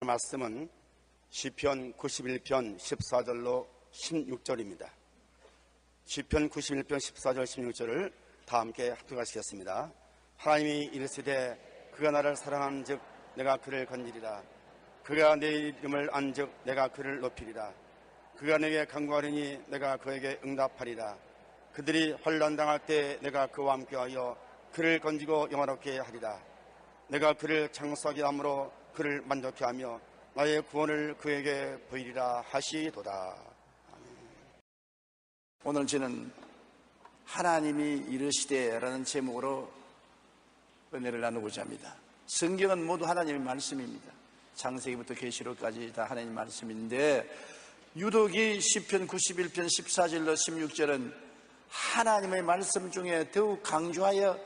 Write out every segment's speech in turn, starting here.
말씀은 시편 91편 14절로 16절입니다. 시편 91편 14절 16절을 다 함께 합독하시겠습니다. 하나님이 이르시되 그가 나를 사랑한 즉 내가 그를 건지리라. 그가 내 이름을 안 즉 내가 그를 높이리라. 그가 내게 간구하리니 내가 그에게 응답하리라. 그들이 환난당할 때 내가 그와 함께하여 그를 건지고 영화롭게 하리라. 내가 그를 장수하게 함으로 그를 만족케 하며 나의 구원을 그에게 보이리라 하시도다. 오늘 저는 하나님이 이르시되라는 제목으로 은혜를 나누고자 합니다. 성경은 모두 하나님의 말씀입니다. 창세기부터 계시록까지 다 하나님의 말씀인데, 유독이 시편 91편 14절로 16절은 하나님의 말씀 중에 더욱 강조하여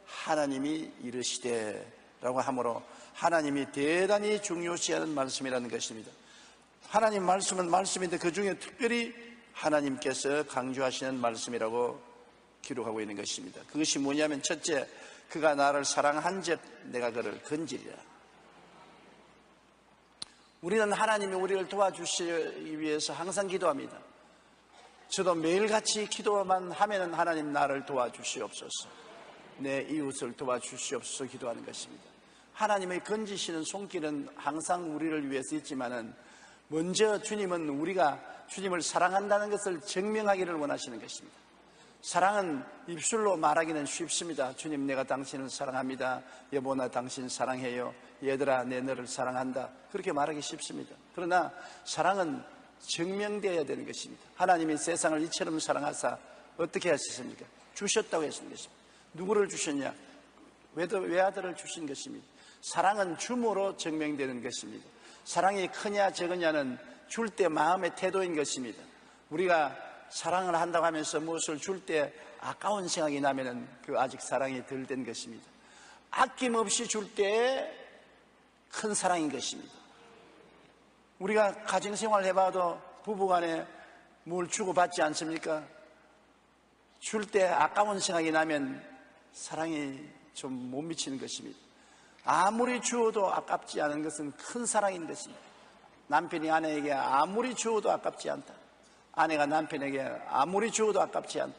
하나님이 이르시되라고 하므로 하나님이 대단히 중요시하는 말씀이라는 것입니다. 하나님 말씀은 말씀인데 그 중에 특별히 하나님께서 강조하시는 말씀이라고 기록하고 있는 것입니다. 그것이 뭐냐면, 첫째, 그가 나를 사랑한 즉 내가 그를 건지리라. 우리는 하나님이 우리를 도와주시기 위해서 항상 기도합니다. 저도 매일같이 기도만 하면은 하나님 나를 도와주시옵소서, 내 이웃을 도와주시옵소서 기도하는 것입니다. 하나님의 건지시는 손길은 항상 우리를 위해서 있지만은 먼저 주님은 우리가 주님을 사랑한다는 것을 증명하기를 원하시는 것입니다. 사랑은 입술로 말하기는 쉽습니다. 주님, 내가 당신을 사랑합니다. 여보, 나 당신 사랑해요. 얘들아, 내 너를 사랑한다. 그렇게 말하기 쉽습니다. 그러나 사랑은 증명되어야 되는 것입니다. 하나님이 세상을 이처럼 사랑하사 어떻게 하셨습니까? 주셨다고 했는 것입니다. 누구를 주셨냐? 외아들을 주신 것입니다. 사랑은 줌으로 증명되는 것입니다. 사랑이 크냐 적으냐는 줄 때 마음의 태도인 것입니다. 우리가 사랑을 한다고 하면서 무엇을 줄 때 아까운 생각이 나면은 그 아직 사랑이 덜 된 것입니다. 아낌없이 줄 때 큰 사랑인 것입니다. 우리가 가정생활 해봐도 부부간에 뭘 주고받지 않습니까? 줄 때 아까운 생각이 나면 사랑이 좀 못 미치는 것입니다. 아무리 주어도 아깝지 않은 것은 큰 사랑인 것입니다. 남편이 아내에게 아무리 주어도 아깝지 않다, 아내가 남편에게 아무리 주어도 아깝지 않다,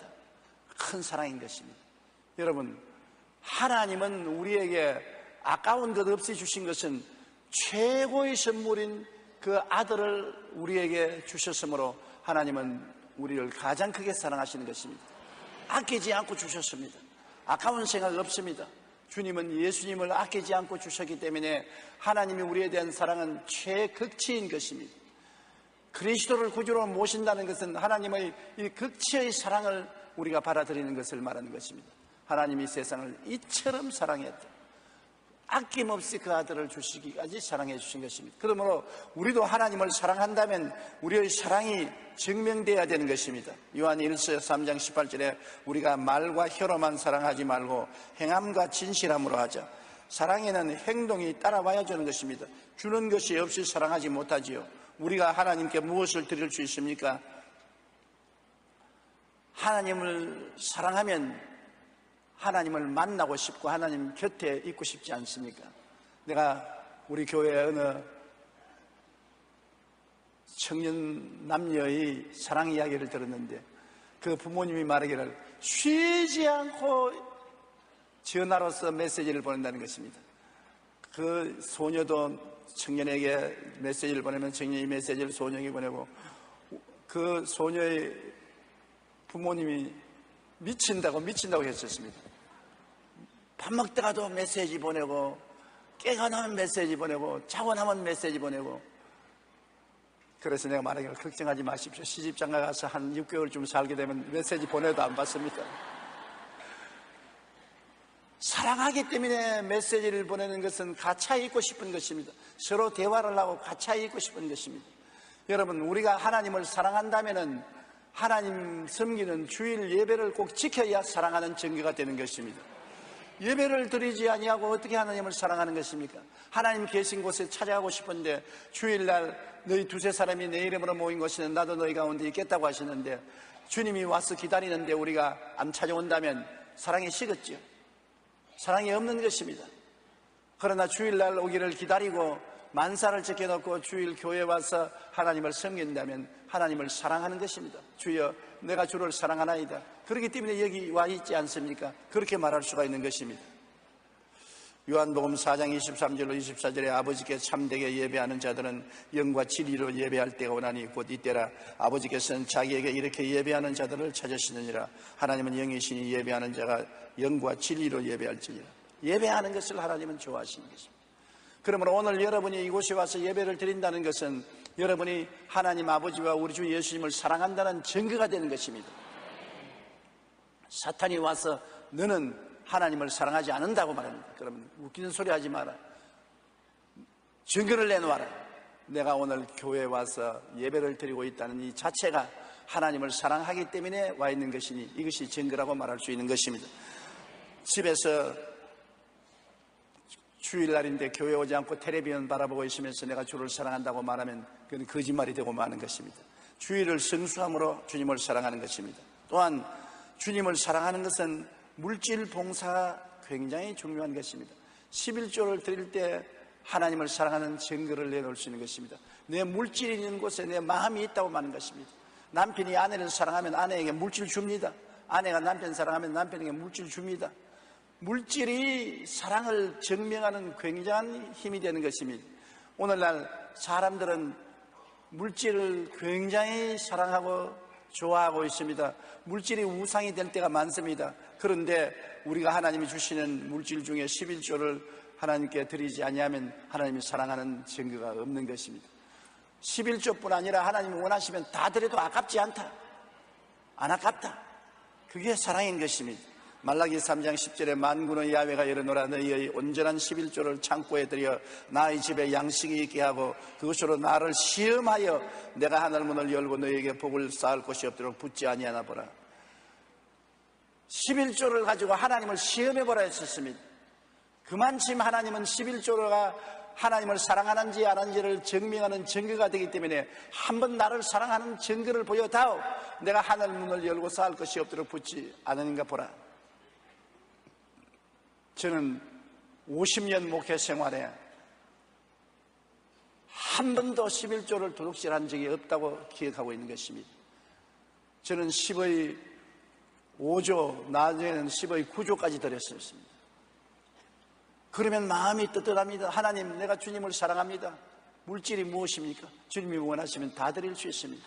큰 사랑인 것입니다. 여러분, 하나님은 우리에게 아까운 것 없이 주신 것은 최고의 선물인 그 아들을 우리에게 주셨으므로 하나님은 우리를 가장 크게 사랑하시는 것입니다. 아끼지 않고 주셨습니다. 아까운 생각 없습니다. 주님은 예수님을 아끼지 않고 주셨기 때문에 하나님이 우리에 대한 사랑은 최극치인 것입니다. 그리스도를 구주로 모신다는 것은 하나님의 이 극치의 사랑을 우리가 받아들이는 것을 말하는 것입니다. 하나님이 세상을 이처럼 사랑했다, 아낌없이 그 아들을 주시기까지 사랑해 주신 것입니다. 그러므로 우리도 하나님을 사랑한다면 우리의 사랑이 증명되어야 되는 것입니다. 요한일서 3장 18절에 우리가 말과 혀로만 사랑하지 말고 행함과 진실함으로 하자. 사랑에는 행동이 따라와야 되는 것입니다. 주는 것이 없이 사랑하지 못하지요. 우리가 하나님께 무엇을 드릴 수 있습니까? 하나님을 사랑하면 하나님을 만나고 싶고 하나님 곁에 있고 싶지 않습니까? 내가 우리 교회 어느 청년 남녀의 사랑 이야기를 들었는데, 그 부모님이 말하기를 쉬지 않고 전화로서 메시지를 보낸다는 것입니다. 그 소녀도 청년에게 메시지를 보내면 청년이 메시지를 소녀에게 보내고, 그 소녀의 부모님이 미친다고 했었습니다. 밥 먹다가도 메시지 보내고, 깨가 나면 메시지 보내고, 자고 나면 메시지 보내고. 그래서 내가 말하기를 걱정하지 마십시오. 시집장가 가서 한 6개월쯤 살게 되면 메시지 보내도 안 받습니다. 사랑하기 때문에 메시지를 보내는 것은 가차에 있고 싶은 것입니다. 서로 대화를 하고 가차에 있고 싶은 것입니다. 여러분, 우리가 하나님을 사랑한다면은 하나님 섬기는 주일 예배를 꼭 지켜야 사랑하는 증거가 되는 것입니다. 예배를 드리지 아니하고 어떻게 하나님을 사랑하는 것입니까? 하나님 계신 곳에 찾아가고 싶은데 주일날 너희 두세 사람이 내 이름으로 모인 곳에는 나도 너희 가운데 있겠다고 하시는데 주님이 와서 기다리는데 우리가 안 찾아온다면 사랑이 식었지요. 사랑이 없는 것입니다. 그러나 주일날 오기를 기다리고 만사를 제껴놓고 주일 교회 와서 하나님을 섬긴다면 하나님을 사랑하는 것입니다. 주여 내가 주를 사랑하나이다. 그렇기 때문에 여기 와 있지 않습니까? 그렇게 말할 수가 있는 것입니다. 요한복음 4장 23절로 24절에 아버지께 참되게 예배하는 자들은 영과 진리로 예배할 때가 오나니 곧 이때라. 아버지께서는 자기에게 이렇게 예배하는 자들을 찾으시느니라. 하나님은 영이시니 예배하는 자가 영과 진리로 예배할지니라. 예배하는 것을 하나님은 좋아하시는 것입니다. 그러므로 오늘 여러분이 이곳에 와서 예배를 드린다는 것은 여러분이 하나님 아버지와 우리 주 예수님을 사랑한다는 증거가 되는 것입니다. 사탄이 와서 너는 하나님을 사랑하지 않는다고 말합니다. 그러면 웃기는 소리 하지 마라. 증거를 내놓아라. 내가 오늘 교회에 와서 예배를 드리고 있다는 이 자체가 하나님을 사랑하기 때문에 와 있는 것이니 이것이 증거라고 말할 수 있는 것입니다. 집에서 주일날인데 교회 오지 않고 텔레비전 바라보고 있으면서 내가 주를 사랑한다고 말하면 그건 거짓말이 되고 마는 것입니다. 주일을 성수함으로 주님을 사랑하는 것입니다. 또한 주님을 사랑하는 것은 물질 봉사가 굉장히 중요한 것입니다. 11조를 드릴 때 하나님을 사랑하는 증거를 내놓을 수 있는 것입니다. 내 물질이 있는 곳에 내 마음이 있다고 말하는 것입니다. 남편이 아내를 사랑하면 아내에게 물질 줍니다. 아내가 남편 사랑하면 남편에게 물질 줍니다. 물질이 사랑을 증명하는 굉장한 힘이 되는 것입니다. 오늘날 사람들은 물질을 굉장히 사랑하고 좋아하고 있습니다. 물질이 우상이 될 때가 많습니다. 그런데 우리가 하나님이 주시는 물질 중에 11조를 하나님께 드리지 아니하면 하나님이 사랑하는 증거가 없는 것입니다. 11조뿐 아니라 하나님이 원하시면 다 드려도 아깝지 않다. 안 아깝다. 그게 사랑인 것입니다. 말라기 3장 10절에 만군의 야훼가 이르노라. 너희의 온전한 11조를 창고에 들여 나의 집에 양식이 있게 하고 그것으로 나를 시험하여 내가 하늘문을 열고 너희에게 복을 쌓을 곳이 없도록 붙지 아니하나 보라. 11조를 가지고 하나님을 시험해보라 했었습니다. 그만큼 하나님은 11조가 하나님을 사랑하는지 안 하는지를 증명하는 증거가 되기 때문에 한번 나를 사랑하는 증거를 보여다오. 내가 하늘문을 열고 쌓을 것이 없도록 붙지 않으는가 보라. 저는 50년 목회 생활에 한 번도 11조를 도둑질한 적이 없다고 기억하고 있는 것입니다. 저는 10의 5조, 나중에는 10의 9조까지 드렸습니다. 그러면 마음이 뜨뜻합니다. 하나님, 내가 주님을 사랑합니다. 물질이 무엇입니까? 주님이 원하시면 다 드릴 수 있습니다.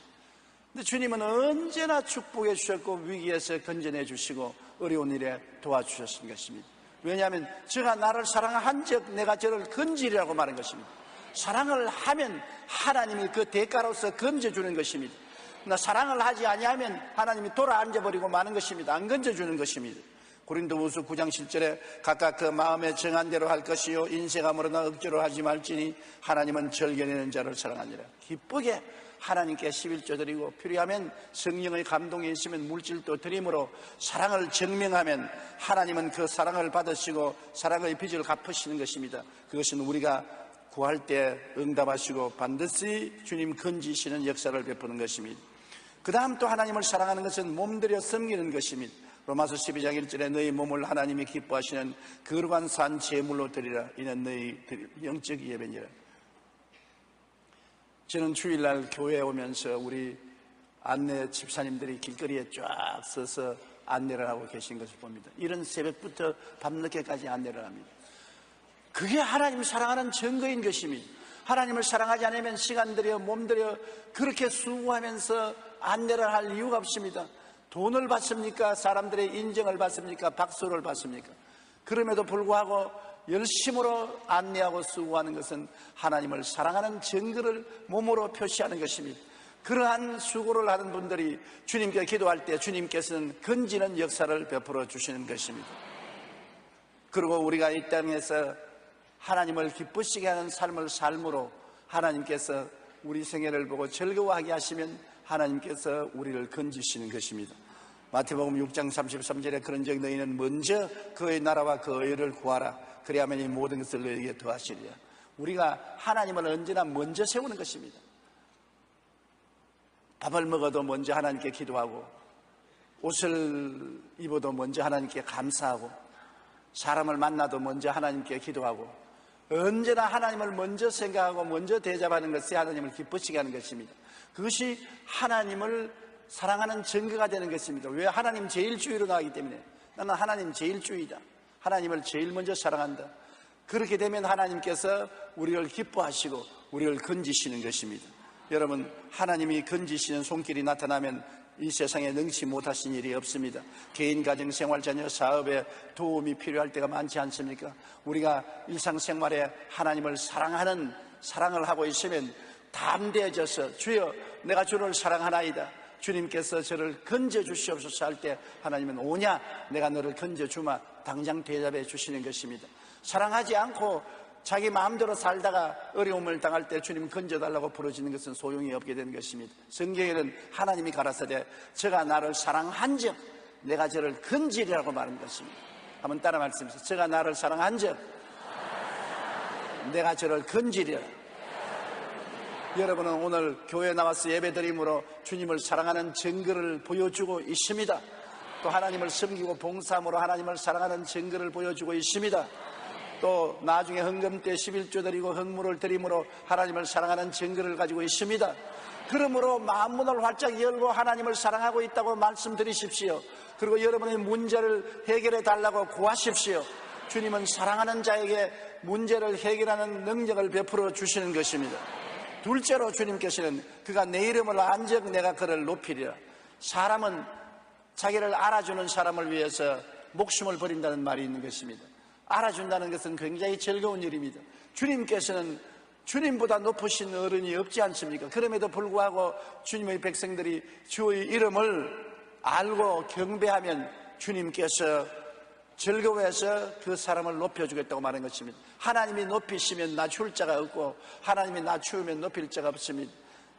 근데 주님은 언제나 축복해 주셨고 위기에서 건져내 주시고 어려운 일에 도와주셨던 것입니다. 왜냐하면 저가 나를 사랑한 적 내가 저를 건지리라고 말한 것입니다. 사랑을 하면 하나님이 그 대가로서 건져주는 것입니다. 나 사랑을 하지 아니하면 하나님이 돌아 앉아버리고 마는 것입니다. 안 건져주는 것입니다. 고린도후서 9장 10절에 각각 그 마음에 정한 대로 할 것이요 인색함으로나 억지로 하지 말지니 하나님은 절견하는 자를 사랑하니라. 기쁘게 하나님께 11조 드리고 필요하면 성령의 감동이 있으면 물질도 드림으로 사랑을 증명하면 하나님은 그 사랑을 받으시고 사랑의 빚을 갚으시는 것입니다. 그것은 우리가 구할 때 응답하시고 반드시 주님 건지시는 역사를 베푸는 것입니다. 그 다음 또 하나님을 사랑하는 것은 몸들여 섬기는 것입니다. 로마서 12장 1절에 너희 몸을 하나님이 기뻐하시는 거룩한 산 제물로 드리라. 이는 너희 영적 예배니라. 저는 주일날 교회에 오면서 우리 안내 집사님들이 길거리에 쫙 서서 안내를 하고 계신 것을 봅니다. 이런 새벽부터 밤늦게까지 안내를 합니다. 그게 하나님을 사랑하는 증거인 것입니다. 하나님을 사랑하지 않으면 시간 들여 몸 들여 그렇게 수고하면서 안내를 할 이유가 없습니다. 돈을 받습니까? 사람들의 인정을 받습니까? 박수를 받습니까? 그럼에도 불구하고 열심으로 안내하고 수고하는 것은 하나님을 사랑하는 증거를 몸으로 표시하는 것입니다. 그러한 수고를 하는 분들이 주님께 기도할 때 주님께서는 건지는 역사를 베풀어 주시는 것입니다. 그리고 우리가 이 땅에서 하나님을 기쁘시게 하는 삶을 삶으로 하나님께서 우리 생애를 보고 즐거워하게 하시면 하나님께서 우리를 건지시는 것입니다. 마태복음 6장 33절에 그런즉 너희는 먼저 그의 나라와 그 의를 구하라. 그리하면 이 모든 것을 너희에게 더하시리라. 우리가 하나님을 언제나 먼저 세우는 것입니다. 밥을 먹어도 먼저 하나님께 기도하고 옷을 입어도 먼저 하나님께 감사하고 사람을 만나도 먼저 하나님께 기도하고 언제나 하나님을 먼저 생각하고 먼저 대접하는 것이 하나님을 기쁘시게 하는 것입니다. 그것이 하나님을 사랑하는 증거가 되는 것입니다. 왜? 하나님 제일주의로 나가기 때문에. 나는 하나님 제일주의다. 하나님을 제일 먼저 사랑한다. 그렇게 되면 하나님께서 우리를 기뻐하시고 우리를 건지시는 것입니다. 여러분, 하나님이 건지시는 손길이 나타나면 이 세상에 능치 못하신 일이 없습니다. 개인, 가정, 생활, 자녀, 사업에 도움이 필요할 때가 많지 않습니까? 우리가 일상생활에 하나님을 사랑하는 사랑을 하고 있으면 담대해져서 주여 내가 주를 사랑하나이다, 주님께서 저를 건져주시옵소서 할 때 하나님은 오냐 내가 너를 건져주마 당장 대답해 주시는 것입니다. 사랑하지 않고 자기 마음대로 살다가 어려움을 당할 때 주님 건져달라고 부르짖는 것은 소용이 없게 되는 것입니다. 성경에는 하나님이 가라사대 저가 나를 사랑한즉 내가 저를 건지리라고 말한 것입니다. 한번 따라 말씀하세요. 저가 나를 사랑한즉 내가 저를 건지리라. 여러분은 오늘 교회에 나와서 예배드림으로 주님을 사랑하는 증거를 보여주고 있습니다. 또 하나님을 섬기고 봉사함으로 하나님을 사랑하는 증거를 보여주고 있습니다. 또 나중에 헌금 때 11조 드리고 헌물을 드림으로 하나님을 사랑하는 증거를 가지고 있습니다. 그러므로 마음문을 활짝 열고 하나님을 사랑하고 있다고 말씀드리십시오. 그리고 여러분의 문제를 해결해 달라고 구하십시오. 주님은 사랑하는 자에게 문제를 해결하는 능력을 베풀어 주시는 것입니다. 둘째로 주님께서는 그가 내 이름을 안즉 내가 그를 높이리라. 사람은 자기를 알아주는 사람을 위해서 목숨을 버린다는 말이 있는 것입니다. 알아준다는 것은 굉장히 즐거운 일입니다. 주님께서는 주님보다 높으신 어른이 없지 않습니까? 그럼에도 불구하고 주님의 백성들이 주의 이름을 알고 경배하면 주님께서 즐거워해서 그 사람을 높여주겠다고 말한 것입니다. 하나님이 높이시면 낮출 자가 없고 하나님이 낮추면 높일 자가 없습니다.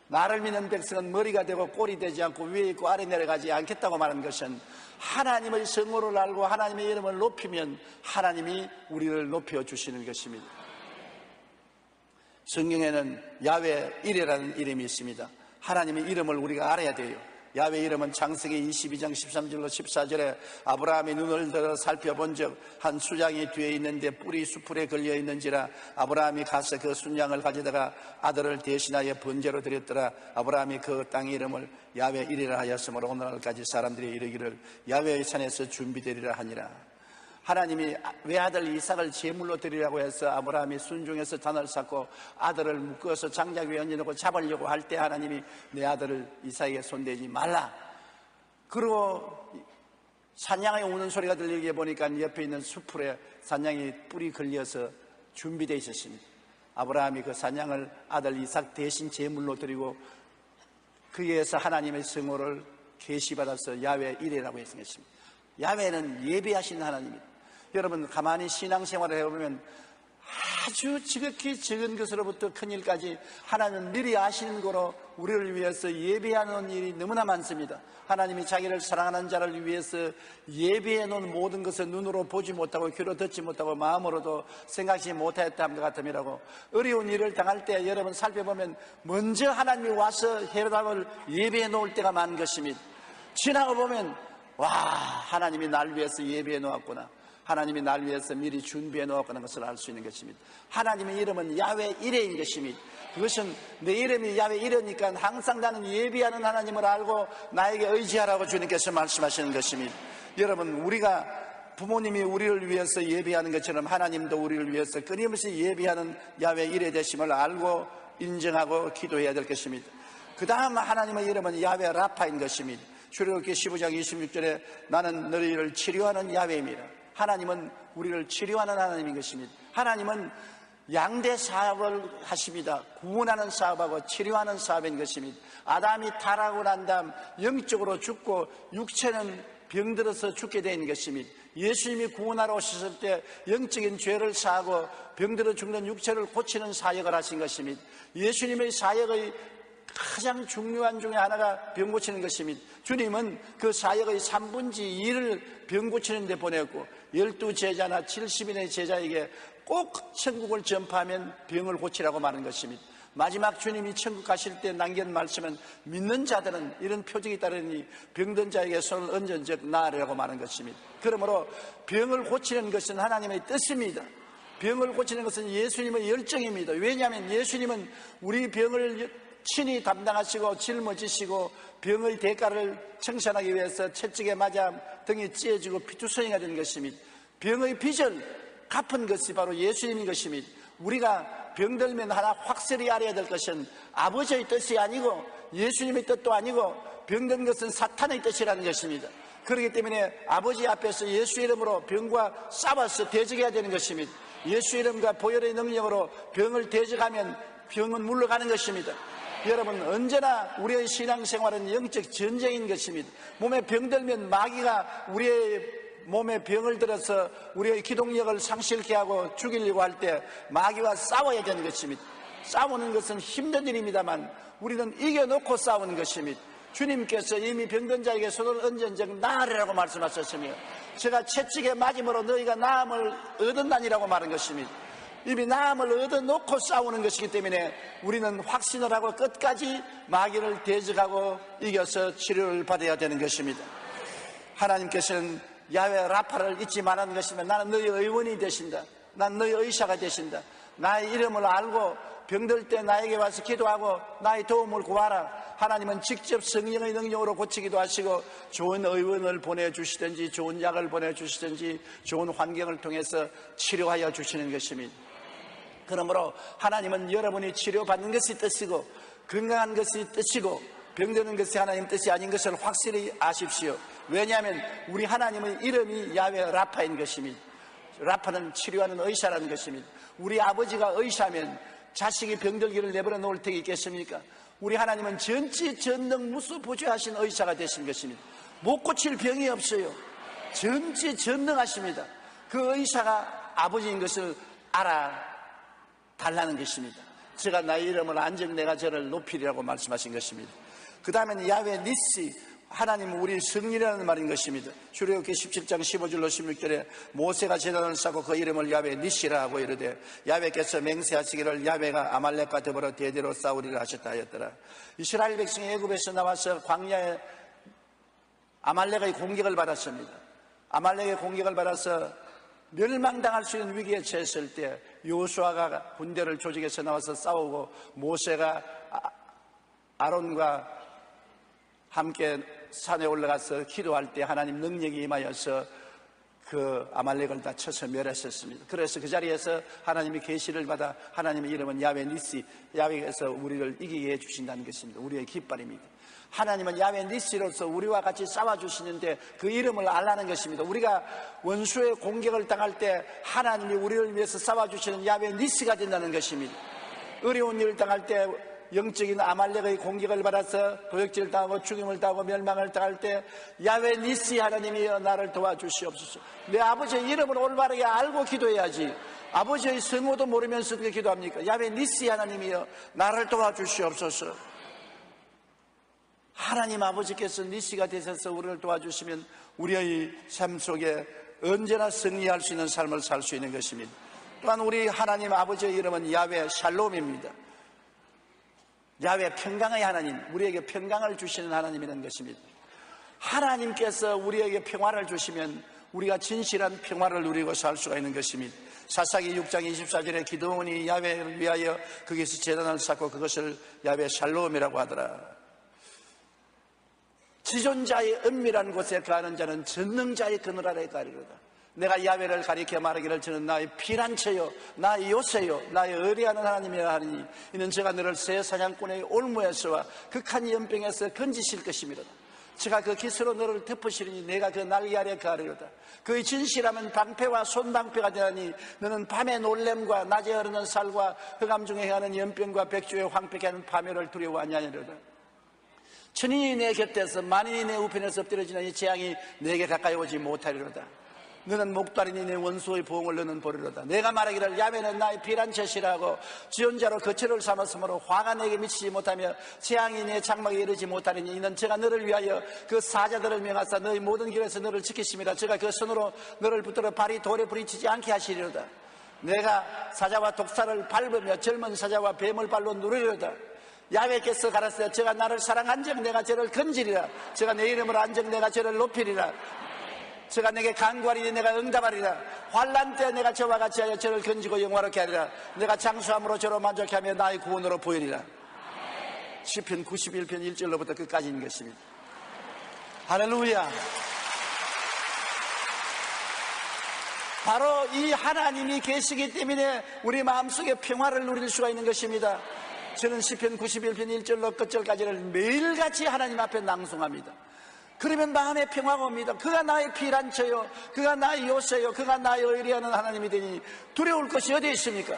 나를 믿는 백성은 머리가 되고 꼴이 되지 않고 위에 있고 아래 내려가지 않겠다고 말한 것은 하나님의 성호를 알고 하나님의 이름을 높이면 하나님이 우리를 높여주시는 것입니다. 성경에는 야훼 이레라는 이름이 있습니다. 하나님의 이름을 우리가 알아야 돼요. 야훼 이름은 창세기 22장 13절로 14절에 아브라함이 눈을 들어 살펴본 적 한 수장이 뒤에 있는데 뿔이 수풀에 걸려 있는지라 아브라함이 가서 그 순양을 가져다가 아들을 대신하여 번제로 드렸더라. 아브라함이 그 땅의 이름을 야훼 이레라 하였으므로 오늘날까지 사람들이 이르기를 야훼의 산에서 준비되리라 하니라. 하나님이 외아들 이삭을 제물로 드리라고 해서 아브라함이 순종해서 단을 쌓고 아들을 묶어서 장작 위에 얹어놓고 잡으려고 할 때 하나님이 내 아들을 이삭에게 손대지 말라. 그리고 산양이 우는 소리가 들리게 보니까 옆에 있는 수풀에 산양이 뿔이 걸려서 준비되어 있었습니다. 아브라함이 그 산양을 아들 이삭 대신 제물로 드리고 그에서 하나님의 성호를 계시받아서 야훼 이레라고 했습니다. 야훼는 예배하시는 하나님입니다. 여러분 가만히 신앙생활을 해보면 아주 지극히 적은 것으로부터 큰 일까지 하나님은 미리 아시는 거로 우리를 위해서 예배하는 일이 너무나 많습니다. 하나님이 자기를 사랑하는 자를 위해서 예배해 놓은 모든 것을 눈으로 보지 못하고 귀로 듣지 못하고 마음으로도 생각지 못하였다 함과 같음이라고. 어려운 일을 당할 때 여러분 살펴보면 먼저 하나님이 와서 해답을 예배해 놓을 때가 많은 것입니다. 지나고 보면 와, 하나님이 날 위해서 예배해 놓았구나, 하나님이 날 위해서 미리 준비해 놓았구나 것을 알 수 있는 것입니다. 하나님의 이름은 야훼 이레인 것입니다. 그것은 내 이름이 야훼 이레니까 항상 나는 예배하는 하나님을 알고 나에게 의지하라고 주님께서 말씀하시는 것입니다. 여러분, 우리가 부모님이 우리를 위해서 예배하는 것처럼 하나님도 우리를 위해서 끊임없이 예배하는 야훼 이레 되심을 알고 인정하고 기도해야 될 것입니다. 그 다음 하나님의 이름은 야훼 라파인 것입니다. 출애굽기 15장 26절에 나는 너희를 치료하는 야훼입니다. 하나님은 우리를 치료하는 하나님인 것입니다. 하나님은 양대 사업을 하십니다. 구원하는 사업하고 치료하는 사업인 것입니다. 아담이 타락을 한 다음 영적으로 죽고 육체는 병들어서 죽게 된 것입니다. 예수님이 구원하러 오셨을 때 영적인 죄를 사하고 병들어 죽는 육체를 고치는 사역을 하신 것입니다. 예수님의 사역의 가장 중요한 중에 하나가 병 고치는 것입니다. 주님은 그 사역의 3분의 2를 병 고치는 데 보냈고 12제자나 70인의 제자에게 꼭 천국을 전파하면 병을 고치라고 말한 것입니다. 마지막 주님이 천국 가실 때 남긴 말씀은 믿는 자들은 이런 표적이 따르니 병든 자에게 손을 얹은 즉 나으리라고 말한 것입니다. 그러므로 병을 고치는 것은 하나님의 뜻입니다. 병을 고치는 것은 예수님의 열정입니다. 왜냐하면 예수님은 우리 병을 친히 담당하시고 짊어지시고 병의 대가를 청산하기 위해서 채찍에 맞아 등이 찢어지고 피투성이가 된 것입니다. 병의 빚을 갚은 것이 바로 예수님인 것입니다. 우리가 병들면 하나 확실히 알아야 될 것은 아버지의 뜻이 아니고 예수님의 뜻도 아니고 병든 것은 사탄의 뜻이라는 것입니다. 그렇기 때문에 아버지 앞에서 예수 이름으로 병과 싸워서 대적해야 되는 것입니다. 예수 이름과 보혈의 능력으로 병을 대적하면 병은 물러가는 것입니다. 여러분, 언제나 우리의 신앙생활은 영적 전쟁인 것입니다. 몸에 병들면 마귀가 우리의 몸에 병을 들어서 우리의 기동력을 상실케 하고 죽이려고 할 때 마귀와 싸워야 되는 것입니다. 싸우는 것은 힘든 일입니다만 우리는 이겨놓고 싸우는 것입니다. 주님께서 이미 병든 자에게 손을 얹은 적 나으리라고 말씀하셨으며 제가 채찍에 맞음으로 너희가 나음을 얻었나니라고 말한 것입니다. 이미 나음을 얻어놓고 싸우는 것이기 때문에 우리는 확신을 하고 끝까지 마귀를 대적하고 이겨서 치료를 받아야 되는 것입니다. 하나님께서는 야훼 라파를 잊지 말라는 것이면 나는 너희 의원이 되신다. 난 너희 의사가 되신다. 나의 이름을 알고 병들 때 나에게 와서 기도하고 나의 도움을 구하라. 하나님은 직접 성령의 능력으로 고치기도 하시고 좋은 의원을 보내주시든지 좋은 약을 보내주시든지 좋은 환경을 통해서 치료하여 주시는 것입니다. 그러므로 하나님은 여러분이 치료받는 것이 뜻이고 건강한 것이 뜻이고 병드는 것이 하나님 뜻이 아닌 것을 확실히 아십시오. 왜냐하면 우리 하나님의 이름이 야훼 라파인 것입니다. 라파는 치료하는 의사라는 것입니다. 우리 아버지가 의사면 자식이 병들기를 내버려 놓을 택이 있겠습니까? 우리 하나님은 전지전능 무수부주하신 의사가 되신 것입니다. 못 고칠 병이 없어요. 전지전능하십니다. 그 의사가 아버지인 것을 알아달라는 것입니다. 제가 나의 이름을 안정 내가 저를 높이리라고 말씀하신 것입니다. 그 다음에는 야훼 니시, 하나님은 우리 승리라는 말인 것입니다. 출애굽기 17장 15절로 16절에 모세가 제단을 쌓고 그 이름을 야훼 니시라 하고 이르되 야훼께서 맹세하시기를 야훼가 아말렉과 더불어 대대로 싸우리라 하셨다 하였더라. 이스라엘 백성이 애굽에서 나와서 광야에 아말렉의 공격을 받았습니다. 아말렉의 공격을 받아서 멸망당할 수 있는 위기에 처했을 때 여호수아가 군대를 조직해서 나와서 싸우고 모세가 아론과 함께 산에 올라가서 기도할 때 하나님 능력이 임하여서 그 아말렉을 다 쳐서 멸하셨습니다. 그래서 그 자리에서 하나님이 계시를 받아 하나님의 이름은 야훼 니시, 야훼에서 우리를 이기게 해주신다는 것입니다. 우리의 깃발입니다. 하나님은 야훼 니시로서 우리와 같이 싸워주시는데 그 이름을 알라는 것입니다. 우리가 원수의 공격을 당할 때 하나님이 우리를 위해서 싸워주시는 야훼 니시가 된다는 것입니다. 어려운 일을 당할 때 영적인 아말렉의 공격을 받아서 도역질을 당하고 죽임을 당하고 멸망을 당할 때 야훼 니시 하나님이여 나를 도와주시옵소서. 내 아버지의 이름을 올바르게 알고 기도해야지. 아버지의 성호도 모르면서 어떻게 기도합니까? 야훼 니시 하나님이여 나를 도와주시옵소서. 하나님 아버지께서 니시가 되셔서 우리를 도와주시면 우리의 삶 속에 언제나 승리할 수 있는 삶을 살 수 있는 것입니다. 또한 우리 하나님 아버지의 이름은 야훼 샬롬입니다. 야훼 평강의 하나님, 우리에게 평강을 주시는 하나님이라는 것입니다. 하나님께서 우리에게 평화를 주시면 우리가 진실한 평화를 누리고 살 수가 있는 것입니다. 사사기 6장 24절에 기드온이 야훼를 위하여 거기서 제단을 쌓고 그것을 야훼 샬롬이라고 하더라. 지존자의 은밀한 곳에 가는 자는 전능자의 그늘 아래에 가리로다. 내가 야훼를 가리켜 말하기를 저는 나의 피난처요 나의 요새요 나의 의뢰하는 하나님이라 하니 이는 제가 너를 새 사냥꾼의 올무에서와 극한 연병에서 건지실 것이미로다. 제가 그 기스로 너를 덮으시리니 내가 그 날개 아래 가리로다. 그의 진실하면 방패와 손방패가 되나니 너는 밤의 놀램과 낮에 흐르는 살과 흑암 중에 행하는 연병과 백주에 황폐케 하는 파멸을 두려워 아니하니로다. 천인이 내 곁에서 만인이 내 우편에서 엎드려지는 이 재앙이 내게 가까이 오지 못하리로다. 너는 목다리니 내 원수의 보응을 너는 보리로다. 내가 말하기를 야훼는 나의 피난처시라고 지존자로 거처를 삼았으므로 화가 내게 미치지 못하며 재앙이 내 장막에 이르지 못하리니 이는 제가 너를 위하여 그 사자들을 명하사 너희 모든 길에서 너를 지키심이라. 제가 그 손으로 너를 붙들어 발이 돌에 부딪히지 않게 하시리로다. 내가 사자와 독사를 밟으며 젊은 사자와 뱀을 발로 누르리로다. 야훼께서 가라사대 제가 나를 사랑한즉 내가 저를 건지리라. 제가 내 이름을 안즉 내가 저를 높이리라. 저가 내게 간구하리니 내가 응답하리라. 환난 때 내가 저와 같이 하여 저를 건지고 영화롭게 하리라. 내가 장수함으로 저로 만족해 하며 나의 구원으로 보이리라. 시편 91편 1절로부터 끝까지인 것입니다. 할렐루야. 바로 이 하나님이 계시기 때문에 우리 마음속에 평화를 누릴 수가 있는 것입니다. 저는 시편 91편 1절로 끝절까지를 매일같이 하나님 앞에 낭송합니다. 그러면 마음에 평화가 옵니다. 그가 나의 피난처요, 그가 나의 요새요, 그가 나의 의리하는 하나님이 되니 두려울 것이 어디 있습니까?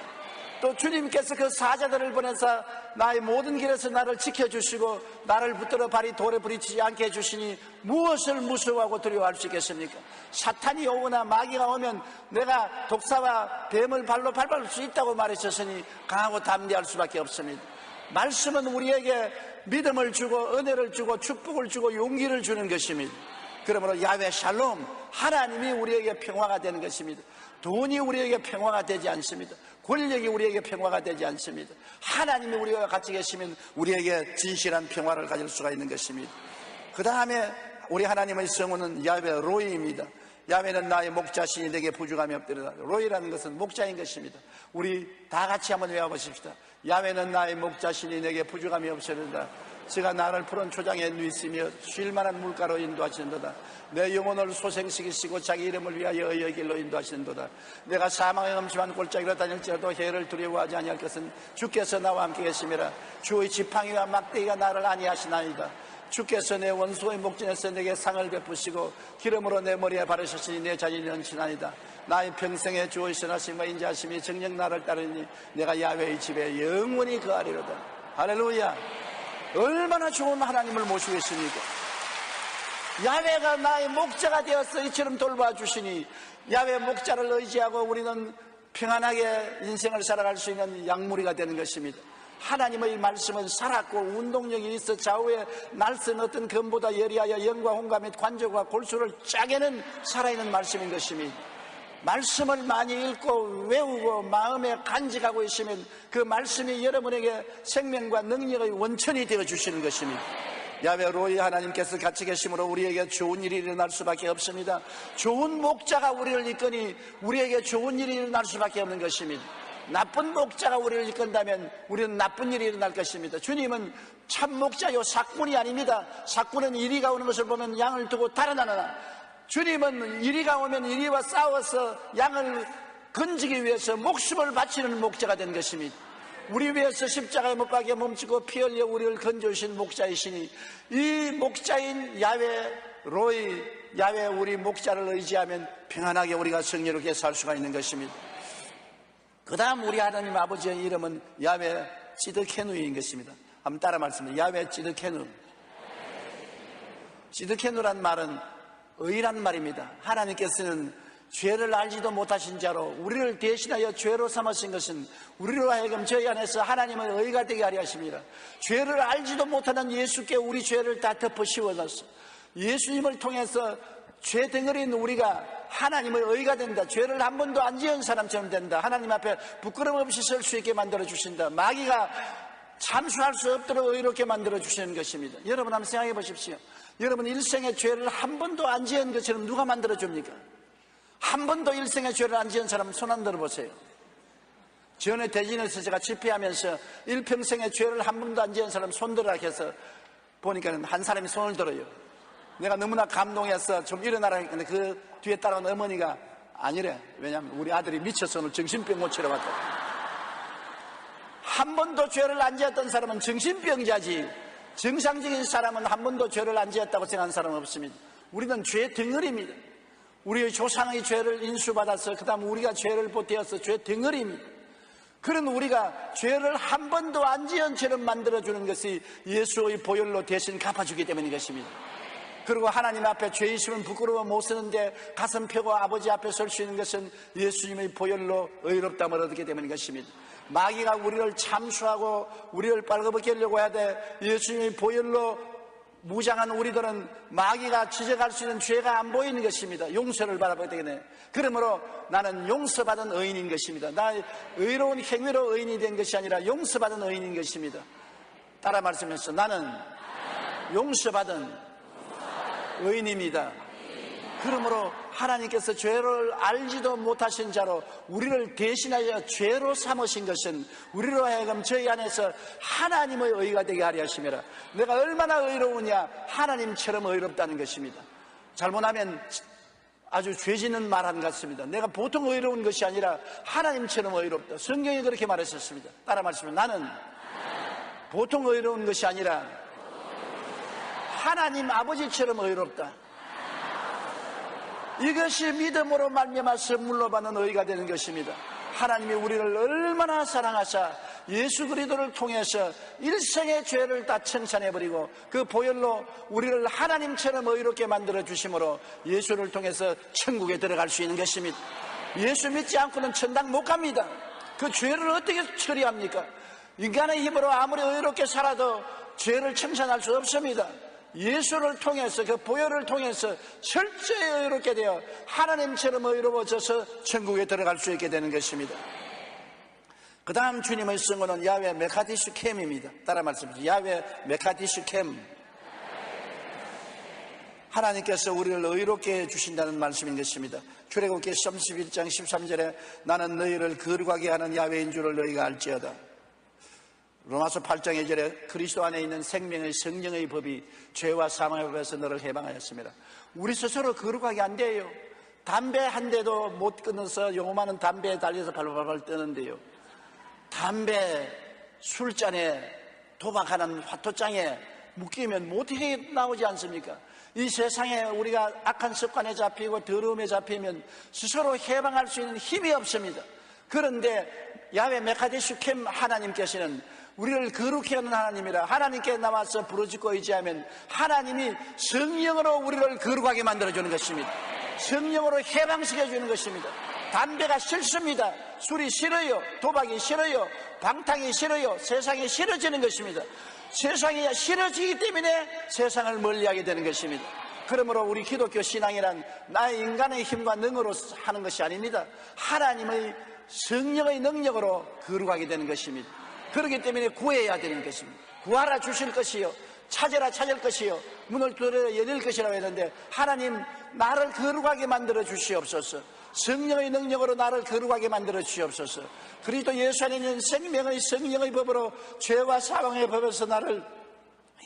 또 주님께서 그 사자들을 보내서 나의 모든 길에서 나를 지켜주시고 나를 붙들어 발이 돌에 부딪히지 않게 해주시니 무엇을 무서워하고 두려워할 수 있겠습니까? 사탄이 오거나 마귀가 오면 내가 독사와 뱀을 발로 밟을 수 있다고 말하셨으니 강하고 담대할 수밖에 없습니다. 말씀은 우리에게 믿음을 주고 은혜를 주고 축복을 주고 용기를 주는 것입니다. 그러므로 야훼 샬롬, 하나님이 우리에게 평화가 되는 것입니다. 돈이 우리에게 평화가 되지 않습니다. 권력이 우리에게 평화가 되지 않습니다. 하나님이 우리와 같이 계시면 우리에게 진실한 평화를 가질 수가 있는 것입니다. 그 다음에 우리 하나님의 성호는 야훼 로이입니다. 야훼는 나의 목자시니 내게 부족함이 없더라. 로이라는 것은 목자인 것입니다. 우리 다 같이 한번 외워보십시다. 야훼는 나의 목자시니 내게 부족함이 없으리라. 제가 나를 푸른 초장에 누이시며 쉴만한 물가로 인도하시는도다. 내 영혼을 소생시키시고 자기 이름을 위하여 의의 길로 인도하시는도다. 내가 사망의 음침한 골짜기로 다닐지라도 해를 두려워하지 아니할 것은 주께서 나와 함께 계심이라. 주의 지팡이와 막대기가 나를 안위하시나이다. 주께서 내 원수의 목전에서 내게 상을 베푸시고 기름으로 내 머리에 바르셨으니 내 자신이 헌신하이다. 나의 평생에 주의 선하심과 인자하심이 정녕 나를 따르니 내가 야훼의 집에 영원히 거하리로다. 할렐루야. 얼마나 좋은 하나님을 모시고 있습니까? 야훼가 나의 목자가 되어서 이처럼 돌봐주시니 야훼 목자를 의지하고 우리는 평안하게 인생을 살아갈 수 있는 양무리가 되는 것입니다. 하나님의 말씀은 살았고 운동력이 있어 좌우에 날선 어떤 검보다 예리하여 영과 홍과 및 관절과 골수를 짜게는 살아있는 말씀인 것입니다. 말씀을 많이 읽고 외우고 마음에 간직하고 있으면 그 말씀이 여러분에게 생명과 능력의 원천이 되어 주시는 것입니다. 야훼 로이 하나님께서 같이 계심으로 우리에게 좋은 일이 일어날 수밖에 없습니다. 좋은 목자가 우리를 이끄니 우리에게 좋은 일이 일어날 수밖에 없는 것입니다. 나쁜 목자가 우리를 이끈다면 우리는 나쁜 일이 일어날 것입니다. 주님은 참 목자요 삭군이 아닙니다. 삭군은 이리가 오는 것을 보면 양을 두고 달아나느나 주님은 이리가 오면 이리와 싸워서 양을 건지기 위해서 목숨을 바치는 목자가 된 것입니다. 우리 위해서 십자가에 못 박혀 몸치고 피 흘려 우리를 건져주신 목자이시니 이 목자인 야훼 로이, 야훼 우리 목자를 의지하면 평안하게 우리가 성령롭게 살 수가 있는 것입니다. 그 다음 우리 하나님 아버지의 이름은 야훼 찌드케누인 것입니다. 한번 따라 말씀드립니다. 야훼 찌드케누. 찌드케누란 말은 의란 말입니다. 하나님께서는 죄를 알지도 못하신 자로 우리를 대신하여 죄로 삼으신 것은 우리로 하여금 저희 안에서 하나님의 의가 되게 하려 하십니다. 죄를 알지도 못하는 예수께 우리 죄를 다 덮어 씌워놨어. 예수님을 통해서 죄 덩어리인 우리가 하나님의 의가 된다. 죄를 한 번도 안 지은 사람처럼 된다. 하나님 앞에 부끄럼 없이 설 수 있게 만들어 주신다. 마귀가 참수할 수 없도록 의롭게 만들어 주시는 것입니다. 여러분 한번 생각해 보십시오. 여러분 일생의 죄를 한 번도 안 지은 것처럼 누가 만들어 줍니까? 한 번도 일생의 죄를 안 지은 사람 손 안 들어보세요. 전에 대진에서 제가 집회하면서 일평생의 죄를 한 번도 안 지은 사람 손 들으라 해서 보니까는 한 사람이 손을 들어요. 내가 너무나 감동해서 좀 일어나라 했는데 그 뒤에 따라온 어머니가 아니래. 왜냐하면 우리 아들이 미쳐서 오늘 정신병 고치러 왔다. 한 번도 죄를 안 지었던 사람은 정신병자지 정상적인 사람은 한 번도 죄를 안 지었다고 생각하는 사람은 없습니다. 우리는 죄 덩어리입니다. 우리의 조상의 죄를 인수받아서 그 다음 우리가 죄를 보태어서 죄 덩어리입니다. 그런 우리가 죄를 한 번도 안 지은 죄를 만들어주는 것이 예수의 보혈로 대신 갚아주기 때문인 것입니다. 그리고 하나님 앞에 죄 있으면 부끄러워 못 쓰는데 가슴 펴고 아버지 앞에 설 수 있는 것은 예수님의 보혈로 의롭다함을 얻게 되는 것입니다. 마귀가 우리를 참수하고 우리를 빨가벗게 하려고 해야 돼. 예수님의 보혈로 무장한 우리들은 마귀가 지적할 수 있는 죄가 안 보이는 것입니다. 용서를 받아보게 되겠네. 그러므로 나는 용서받은 의인인 것입니다. 나 의로운 행위로 의인이 된 것이 아니라 용서받은 의인인 것입니다. 따라 말씀하셔서 나는 용서받은 의인입니다. 그러므로 하나님께서 죄를 알지도 못하신 자로 우리를 대신하여 죄로 삼으신 것은 우리로 하여금 저희 안에서 하나님의 의가 되게 하려 하심이라. 내가 얼마나 의로우냐, 하나님처럼 의롭다는 것입니다. 잘못하면 아주 죄짓는 말한 것 같습니다. 내가 보통 의로운 것이 아니라 하나님처럼 의롭다. 성경이 그렇게 말했었습니다. 따라 말씀하면 나는 보통 의로운 것이 아니라 하나님 아버지처럼 의롭다. 이것이 믿음으로 말미암아 선물로 받는 의가 되는 것입니다. 하나님이 우리를 얼마나 사랑하사 예수 그리스도를 통해서 일생의 죄를 다 청산해버리고 그 보혈로 우리를 하나님처럼 의롭게 만들어 주심으로 예수를 통해서 천국에 들어갈 수 있는 것입니다. 예수 믿지 않고는 천당 못 갑니다. 그 죄를 어떻게 처리합니까? 인간의 힘으로 아무리 의롭게 살아도 죄를 청산할 수 없습니다. 예수를 통해서, 그 보혈을 통해서 철저히 의롭게 되어 하나님처럼 의로워져서 천국에 들어갈 수 있게 되는 것입니다. 그 다음 주님의 성호는 야훼 메카디슈 캠입니다. 따라 말씀하세요. 야훼 메카디슈 캠. 하나님께서 우리를 의롭게 해주신다는 말씀인 것입니다. 출애굽기 31장 13절에 나는 너희를 거룩하게 하는 야훼인 줄을 너희가 알지어다. 로마서 8장 2절에 그리스도 안에 있는 생명의 성령의 법이 죄와 사망의 법에서 너를 해방하였습니다. 우리 스스로 거룩하게 안 돼요. 담배 한 대도 못 끊어서 요만한 담배에 달려서 발발발 뜨는데요. 담배, 술잔에 도박하는 화토장에 묶이면 어떻게 나오지 않습니까? 이 세상에 우리가 악한 습관에 잡히고 더러움에 잡히면 스스로 해방할 수 있는 힘이 없습니다. 그런데 야훼 메카디슈 캠 하나님께서는 우리를 거룩히 하는 하나님이라. 하나님께 나와서 부르짖고 의지하면 하나님이 성령으로 우리를 거룩하게 만들어주는 것입니다. 성령으로 해방시켜주는 것입니다. 담배가 싫습니다. 술이 싫어요. 도박이 싫어요. 방탕이 싫어요. 세상이 싫어지는 것입니다. 세상이 싫어지기 때문에 세상을 멀리하게 되는 것입니다. 그러므로 우리 기독교 신앙이란 나의 인간의 힘과 능으로 하는 것이 아닙니다. 하나님의 성령의 능력으로 거룩하게 되는 것입니다. 그렇기 때문에 구해야 되는 것입니다. 구하라 주실 것이요, 찾으라 찾을 것이요, 문을 두드려 열릴 것이라고 했는데 하나님 나를 거룩하게 만들어 주시옵소서. 성령의 능력으로 나를 거룩하게 만들어 주시옵소서. 그리스도 예수 안에 있는 생명의 성령의 법으로 죄와 사망의 법에서 나를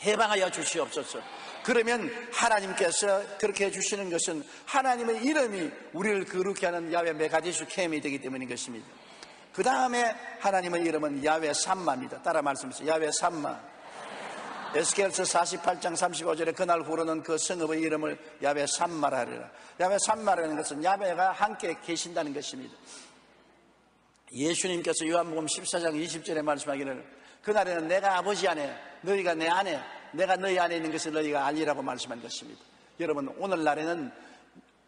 해방하여 주시옵소서. 그러면 하나님께서 그렇게 해주시는 것은 하나님의 이름이 우리를 거룩히 하는 야훼 메카디슈 캠이 되기 때문인 것입니다. 그 다음에 하나님의 이름은 야훼 삼마입니다. 따라 말씀하세요. 야훼 삼마. 에스겔서 48장 35절에 그날 후로는 그 성읍의 이름을 야훼 삼마라 하리라. 야훼 삼마라는 것은 야훼가 함께 계신다는 것입니다. 예수님께서 요한복음 14장 20절에 말씀하기를 그날에는 내가 아버지 안에 너희가 내 안에 내가 너희 안에 있는 것을 너희가 알리라고 말씀한 것입니다. 여러분 오늘날에는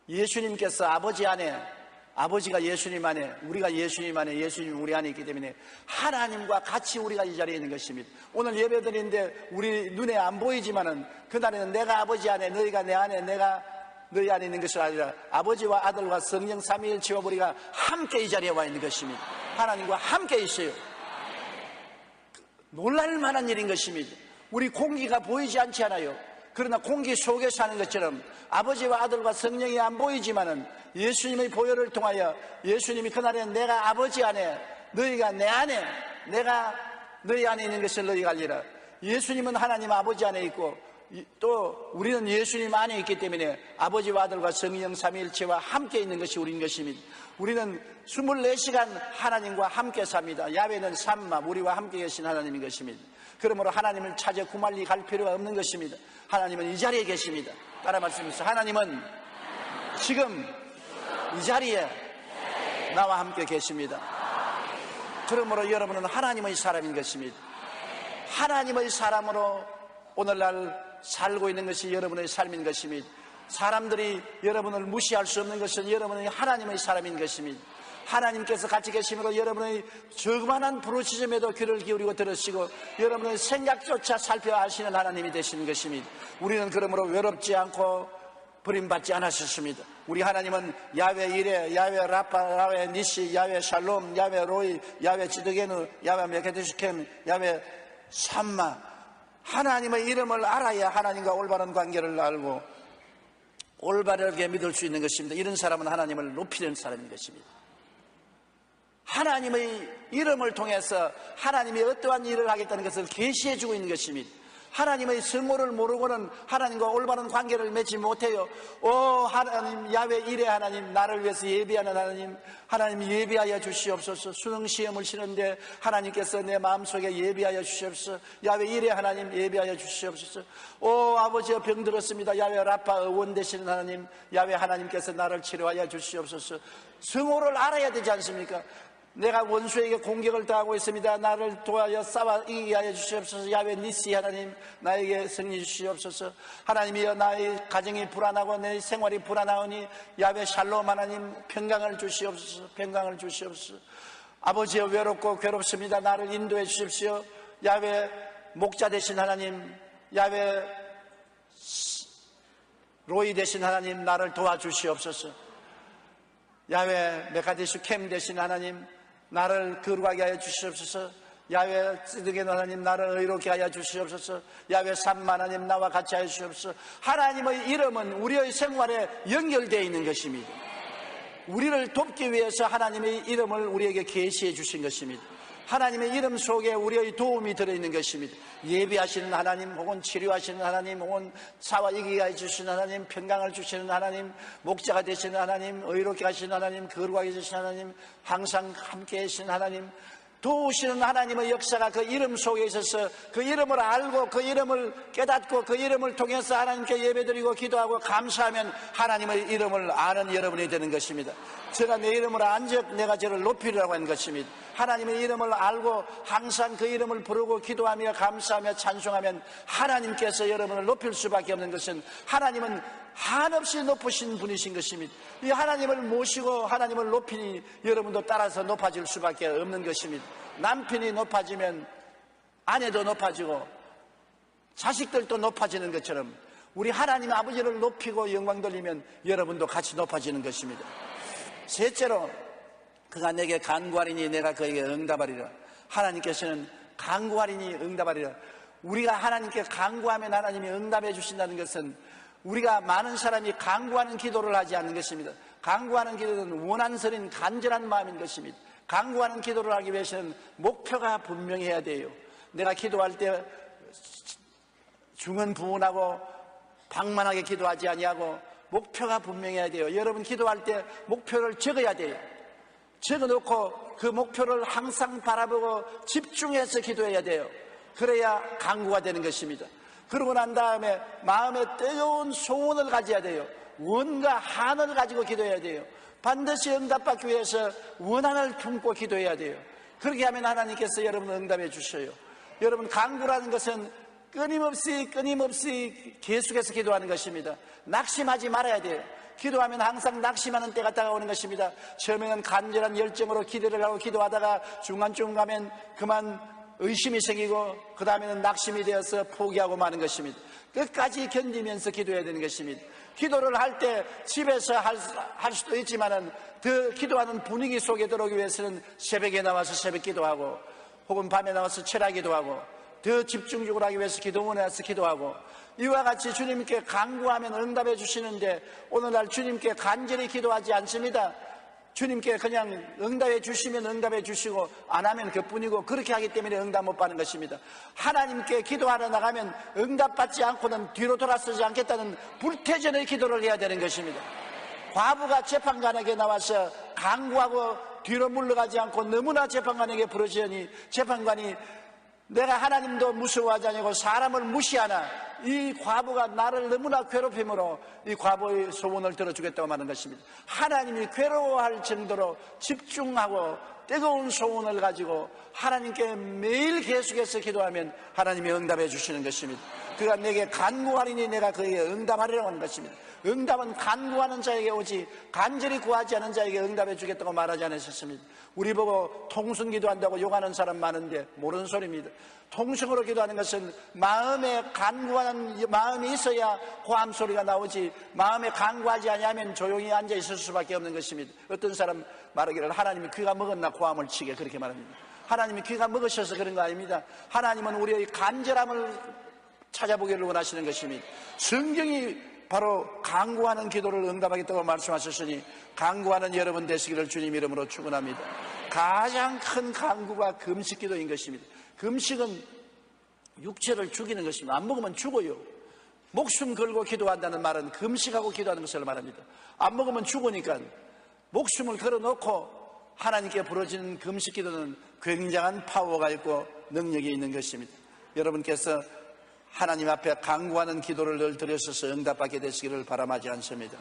예수님께서 아버지 안에, 아버지가 예수님 안에, 우리가 예수님 안에, 예수님 우리 안에 있기 때문에 하나님과 같이 우리가 이 자리에 있는 것입니다. 오늘 예배드리는데 우리 눈에 안 보이지만은 그날에는 내가 아버지 안에 너희가 내 안에 내가 너희 안에 있는 것이 아니라 아버지와 아들과 성령 삼위일체와 우리가 함께 이 자리에 와 있는 것입니다. 하나님과 함께 있어요. 놀랄 만한 일인 것입니다. 우리 공기가 보이지 않지 않아요. 그러나 공기 속에 사는 것처럼 아버지와 아들과 성령이 안 보이지만은 예수님의 보혈을 통하여 예수님이 그날에는 내가 아버지 안에 너희가 내 안에 내가 너희 안에 있는 것을 너희가 알리라. 예수님은 하나님 아버지 안에 있고 또 우리는 예수님 안에 있기 때문에 아버지와 아들과 성령 삼위일체와 함께 있는 것이 우리인 것입니다. 우리는 24시간 하나님과 함께 삽니다. 야훼는 삼마, 우리와 함께 계신 하나님인 것입니다. 그러므로 하나님을 찾아 구말리 갈 필요가 없는 것입니다. 하나님은 이 자리에 계십니다. 따라 말씀하세요. 하나님은 지금 이 자리에 나와 함께 계십니다. 그러므로 여러분은 하나님의 사람인 것입니다. 하나님의 사람으로 오늘날 살고 있는 것이 여러분의 삶인 것입니다. 사람들이 여러분을 무시할 수 없는 것은 여러분의 하나님의 사람인 것입니다. 하나님께서 같이 계심으로 여러분의 조그만한 부르짖음에도 귀를 기울이고 들으시고 여러분의 생각조차 살펴 아시는 하나님이 되시는 것입니다. 우리는 그러므로 외롭지 않고 버림받지 않으셨습니다. 우리 하나님은 야훼 이레, 야훼 라파, 야훼 니시, 야훼 샬롬, 야훼 로이, 야훼 지드게누, 야훼 메카디슈 캠, 야훼 삼마. 하나님의 이름을 알아야 하나님과 올바른 관계를 알고 올바르게 믿을 수 있는 것입니다. 이런 사람은 하나님을 높이는 사람인 것입니다. 하나님의 이름을 통해서 하나님이 어떠한 일을 하겠다는 것을 계시해 주고 있는 것입니다. 하나님의 성호를 모르고는 하나님과 올바른 관계를 맺지 못해요. 오 하나님, 야훼 이레 하나님, 나를 위해서 예비하는 하나님, 하나님 예비하여 주시옵소서. 수능시험을 치는데 하나님께서 내 마음속에 예비하여 주시옵소서. 야훼 이레 하나님, 예비하여 주시옵소서. 오 아버지여, 병들었습니다. 야훼 라파, 의원 되시는 하나님, 야훼 하나님께서 나를 치료하여 주시옵소서. 성호를 알아야 되지 않습니까? 내가 원수에게 공격을 당하고 있습니다. 나를 도와여 싸워 이기게 하여 주시옵소서. 야훼 니시 하나님, 나에게 승리 주시옵소서. 하나님이여, 나의 가정이 불안하고 내 생활이 불안하오니 야훼 샬롬 하나님, 평강을 주시옵소서. 평강을 주시옵소서. 아버지여, 외롭고 괴롭습니다. 나를 인도해 주십시오. 야훼 목자 되신 하나님, 야훼 로이 되신 하나님, 나를 도와주시옵소서. 야훼 메카디슈 캠 되신 하나님, 나를 거룩하게 하여 주시옵소서. 야훼 쓰드겐 하나님, 나를 의롭게 하여 주시옵소서. 야훼 삼마 하나님, 나와 같이 하여 주시옵소서. 하나님의 이름은 우리의 생활에 연결되어 있는 것입니다. 우리를 돕기 위해서 하나님의 이름을 우리에게 계시해 주신 것입니다. 하나님의 이름 속에 우리의 도움이 들어있는 것입니다. 예비하시는 하나님, 혹은 치료하시는 하나님, 혹은 싸워 이기게 해주시는 하나님, 평강을 주시는 하나님, 목자가 되시는 하나님, 의롭게 하시는 하나님, 거룩하게 해주시는 하나님, 항상 함께 하시는 하나님, 도우시는 하나님의 역사가 그 이름 속에 있어서 그 이름을 알고 그 이름을 깨닫고 그 이름을 통해서 하나님께 예배드리고 기도하고 감사하면 하나님의 이름을 아는 여러분이 되는 것입니다. 제가 내 이름을 안즉 내가 저를 높이리라고 하는 것입니다. 하나님의 이름을 알고 항상 그 이름을 부르고 기도하며 감사하며 찬송하면 하나님께서 여러분을 높일 수밖에 없는 것은, 하나님은 한없이 높으신 분이신 것입니다. 이 하나님을 모시고 하나님을 높이니 여러분도 따라서 높아질 수밖에 없는 것입니다. 남편이 높아지면 아내도 높아지고 자식들도 높아지는 것처럼 우리 하나님 아버지를 높이고 영광 돌리면 여러분도 같이 높아지는 것입니다. 셋째로, 그가 내게 간구하리니 내가 그에게 응답하리라. 하나님께서는 간구하리니 응답하리라. 우리가 하나님께 간구하면 하나님이 응답해 주신다는 것은, 우리가 많은 사람이 간구하는 기도를 하지 않는 것입니다. 간구하는 기도는 원한스러운 간절한 마음인 것입니다. 간구하는 기도를 하기 위해서는 목표가 분명해야 돼요. 내가 기도할 때 중언부언하고 방만하게 기도하지 아니하고 목표가 분명해야 돼요. 여러분 기도할 때 목표를 적어야 돼요. 적어놓고 그 목표를 항상 바라보고 집중해서 기도해야 돼요. 그래야 간구가 되는 것입니다. 그러고 난 다음에 마음에 뜨거운 소원을 가져야 돼요. 원과 한을 가지고 기도해야 돼요. 반드시 응답받기 위해서 원한을 품고 기도해야 돼요. 그렇게 하면 하나님께서 여러분을 응답해 주셔요. 여러분, 간구라는 것은 끊임없이 계속해서 기도하는 것입니다. 낙심하지 말아야 돼요. 기도하면 항상 낙심하는 때가 다가오는 것입니다. 처음에는 간절한 열정으로 기도를 하고 기도하다가 중간쯤 가면 그만 의심이 생기고 그 다음에는 낙심이 되어서 포기하고 마는 것입니다. 끝까지 견디면서 기도해야 되는 것입니다. 기도를 할 때 집에서 할 수도 있지만은 그 기도하는 분위기 속에 들어오기 위해서는 새벽에 나와서 새벽 기도하고 혹은 밤에 나와서 철야 기도하고 더 집중적으로 하기 위해서 기도원에 와서 기도하고, 이와 같이 주님께 간구하면 응답해 주시는데 오늘날 주님께 간절히 기도하지 않습니다. 주님께 그냥 응답해 주시면 응답해 주시고 안 하면 그뿐이고, 그렇게 하기 때문에 응답 못 받는 것입니다. 하나님께 기도하러 나가면 응답받지 않고는 뒤로 돌아서지 않겠다는 불태전의 기도를 해야 되는 것입니다. 과부가 재판관에게 나와서 간구하고 뒤로 물러가지 않고 너무나 재판관에게 부르짖으니 재판관이 내가 하나님도 무서워하지 않고 사람을 무시하나 이 과부가 나를 너무나 괴롭힘으로 이 과부의 소원을 들어주겠다고 말하는 것입니다. 하나님이 괴로워할 정도로 집중하고 뜨거운 소원을 가지고 하나님께 매일 계속해서 기도하면 하나님이 응답해 주시는 것입니다. 그가 내게 간구하리니 내가 그에게 응답하리라고 하는 것입니다. 응답은 간구하는 자에게 오지 간절히 구하지 않은 자에게 응답해 주겠다고 말하지 않으셨습니다. 우리 보고 통성 기도한다고 욕하는 사람 많은데 모르는 소리입니다. 통성으로 기도하는 것은 마음에 간구하는 마음이 있어야 호함 소리가 나오지, 마음에 간구하지 아니하면 조용히 앉아 있을 수밖에 없는 것입니다. 어떤 사람 말하기를 하나님이 귀가 먹었나 고함을 치게 그렇게 말합니다. 하나님이 귀가 먹으셔서 그런 거 아닙니다. 하나님은 우리의 간절함을 찾아보기를 원하시는 것입니다. 성경이 바로 간구하는 기도를 응답하겠다고 말씀하셨으니 간구하는 여러분 되시기를 주님 이름으로 축원합니다. 가장 큰 간구가 금식 기도인 것입니다. 금식은 육체를 죽이는 것입니다. 안 먹으면 죽어요. 목숨 걸고 기도한다는 말은 금식하고 기도하는 것을 말합니다. 안 먹으면 죽으니까 목숨을 걸어놓고 하나님께 부러지는 금식 기도는 굉장한 파워가 있고 능력이 있는 것입니다. 여러분께서 하나님 앞에 간구하는 기도를 늘 드려서서 응답받게 되시기를 바람하지 않습니다.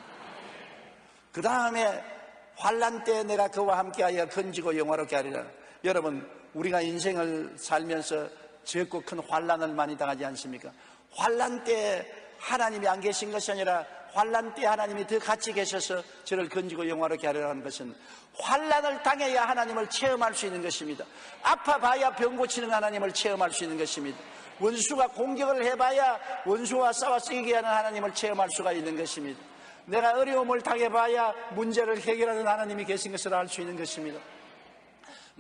그 다음에 환난 때 내가 그와 함께하여 건지고 영화롭게 하리라. 여러분, 우리가 인생을 살면서 적고 큰 환난을 많이 당하지 않습니까? 환난 때 하나님이 안 계신 것이 아니라 환난 때 하나님이 더 같이 계셔서 저를 건지고 영화롭게 하리라는 것은 환난을 당해야 하나님을 체험할 수 있는 것입니다. 아파봐야 병 고치는 하나님을 체험할 수 있는 것입니다. 원수가 공격을 해봐야 원수와 싸워서 이기게 하는 하나님을 체험할 수가 있는 것입니다. 내가 어려움을 당해봐야 문제를 해결하는 하나님이 계신 것을 알 수 있는 것입니다.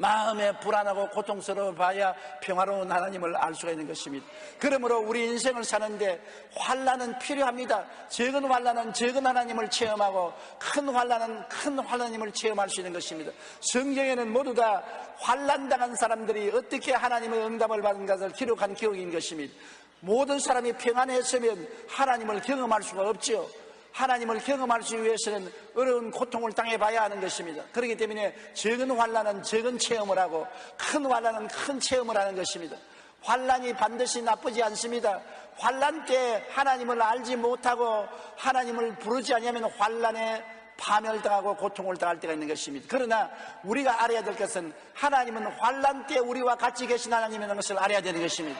마음에 불안하고 고통스러워 봐야 평화로운 하나님을 알 수가 있는 것입니다. 그러므로 우리 인생을 사는데 환난은 필요합니다. 적은 환난은 적은 하나님을 체험하고 큰 환난은 큰 하나님을 체험할 수 있는 것입니다. 성경에는 모두 다 환난당한 사람들이 어떻게 하나님의 응답을 받은 것을 기록한 기록인 것입니다. 모든 사람이 평안했으면 하나님을 경험할 수가 없지요. 하나님을 경험하기 위해서는 어려운 고통을 당해봐야 하는 것입니다. 그렇기 때문에 적은 환난은 적은 체험을 하고 큰 환난은 큰 체험을 하는 것입니다. 환난이 반드시 나쁘지 않습니다. 환난 때 하나님을 알지 못하고 하나님을 부르지 않으면 환난에 파멸당하고 고통을 당할 때가 있는 것입니다. 그러나 우리가 알아야 될 것은 하나님은 환난 때 우리와 같이 계신 하나님이라는 것을 알아야 되는 것입니다.